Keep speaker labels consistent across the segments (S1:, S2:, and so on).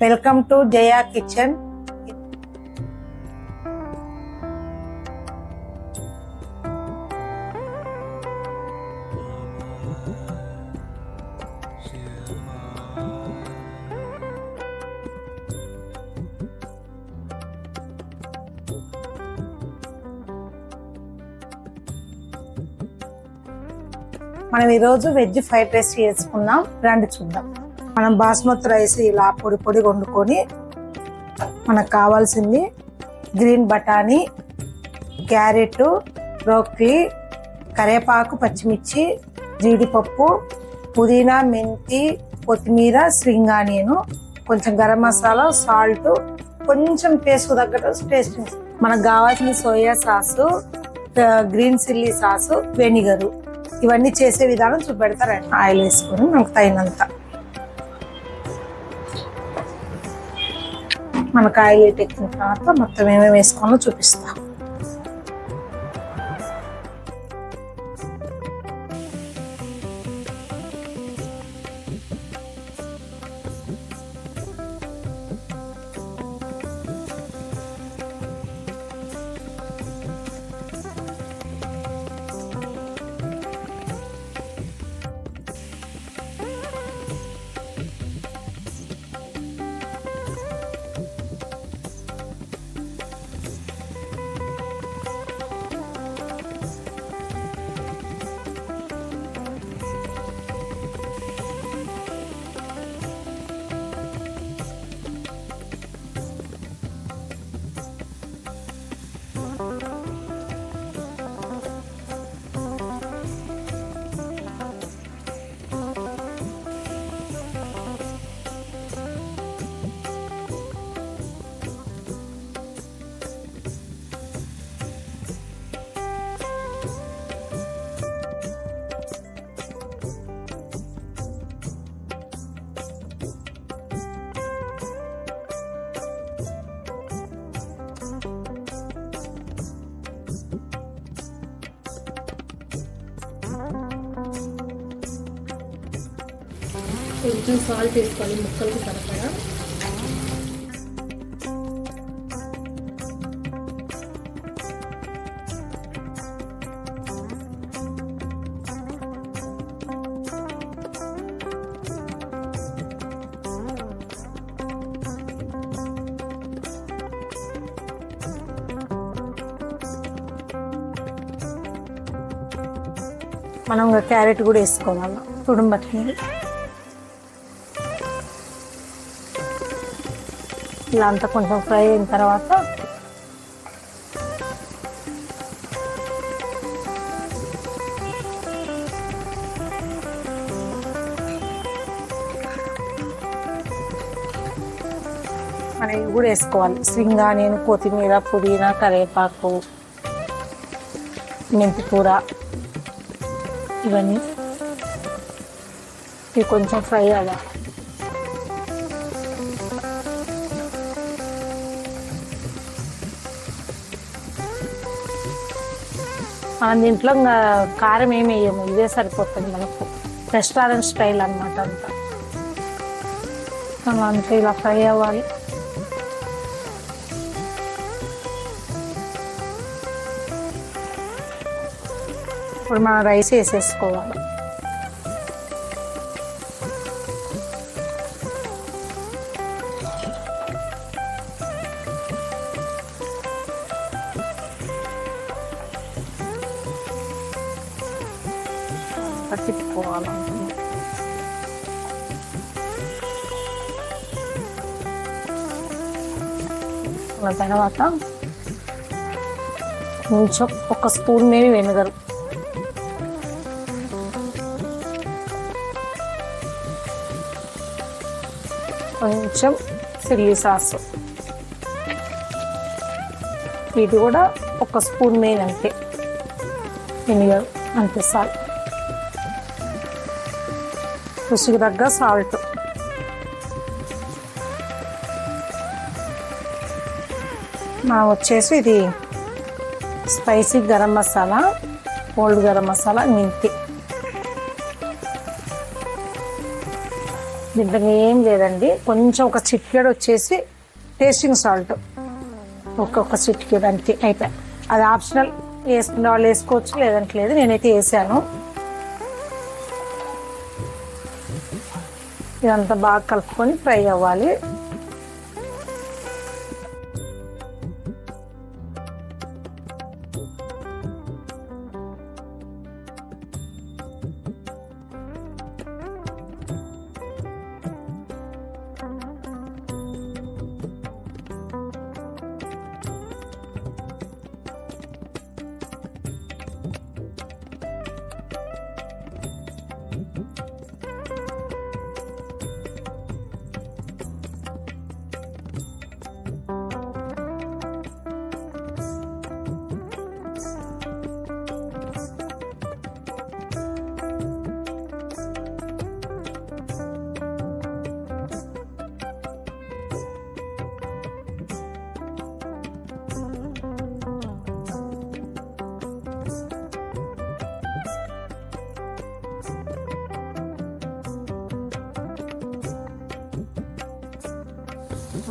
S1: Welcome to Jaya kitchen. మనం ఈరోజు veg fried rice చేసుకున్నాం, రండి చూద్దాం. మనం బాస్మతి రైస్ ఇలా పొడి పొడి వండుకొని మనకు కావాల్సింది గ్రీన్ బఠానీ, క్యారెట్, బ్రోకలీ, కరివేపాకు, పచ్చిమిర్చి, జీడిపప్పు, పుదీనా, మెంతి, కొత్తిమీర, స్ప్రింగ్ ఆనియన్, కొంచెం గరం మసాలా, సాల్ట్, కొంచెం టేస్ట్ తగ్గట్టు టేస్ట్. మనకు కావాల్సిన soya sauce, green chilli sauce, vinegar. ఇవన్నీ చేసే విధానం చూపెడతారండి. ఆయిల్ వేసుకొని మనకు తగినంత. మనకు ఆయిల్ ఎక్కిన తర్వాత మొత్తం ఏమేమి వేసుకోవాలో చూపిస్తాం.
S2: కొంచెం సాల్ట్ వేసుకోవాలి ముక్కలకి సరిపడా.
S1: మనం క్యారెట్ కూడా వేసుకోవాలి తుడుంబట్టి. ఇలా అంతా కొంచెం ఫ్రై అయిన తర్వాత మనం ఇవి కూడా వేసుకోవాలి. స్ప్రింగ్ ఆనియన్, కొత్తిమీర, పుదీనా, కరివేపాకు, మెంతి కూర, ఇవన్నీ ఇవి కొంచెం ఫ్రై అవ్వాలి. మనం దీంట్లో ఇంకా కారం ఏమి వేయము, ఇదే సరిపోతుంది మనకు. రెస్టారెంట్ స్టైల్ అన్నమాట అంతా. అంతా ఇలా ఫ్రై అవ్వాలి. ఇప్పుడు మనం రైస్ వేసేసుకోవాలి. తిప్పుకోవాలి. తర్వాత కొంచెం ఒక స్పూన్ మేమి వెనిగరు, కొంచెం చిల్లీ సాస్, ఇది కూడా ఒక స్పూన్ మేమి అంతే, వెనిగర్ అంతే. సాల్ట్, రుచికి తగ్గ సాల్ట్. మనం వచ్చేసి ఇది స్పైసీ గరం మసాలా, ఓల్డ్ గరం మసాలా, మెంతి, దీంట్లో ఏం లేదండి, కొంచెం ఒక చిటికెడు వచ్చేసి టేస్టింగ్ సాల్ట్, ఒక్కొక్క చిటికెడు అంతే, అయిపోయి. అది ఆప్షనల్, వేసుకునే వాళ్ళు వేసుకోవచ్చు, లేదంటే లేదు. నేనైతే వేసాను. ఇదంతా బాగా కలుపుకొని ఫ్రై అవ్వాలి.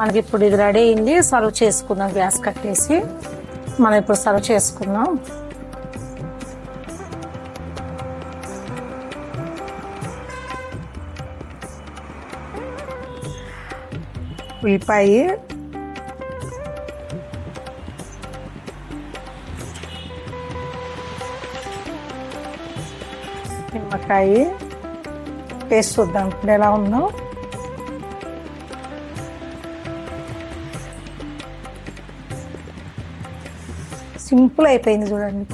S1: మనకి ఇప్పుడు ఇది రెడీ అయింది. సర్వ్ చేసుకుందాం. గ్యాస్ కట్టేసి మనం ఇప్పుడు సర్వ్ చేసుకుందాం. ఉల్లిపాయ, నిమ్మకాయ టేస్ట్ చూద్దాం ఇప్పుడు ఎలా ఉందో. సింపుల్ అయిపోయింది చూడండి.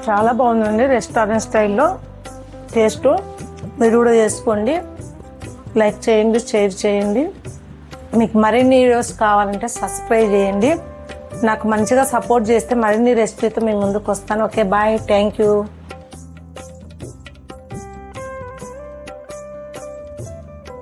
S1: చాలా బాగుందండి, రెస్టారెంట్ స్టైల్లో టేస్ట్. మీరు కూడా చేసుకోండి, లైక్ చేయండి, షేర్ చేయండి. మీకు మరిన్ని వీడియోస్ కావాలంటే సబ్స్క్రైబ్ చేయండి. నాకు మంచిగా సపోర్ట్ చేస్తే మరిన్ని రెసిపీతో మీ ముందుకు వస్తాను. Okay, bye, thank you.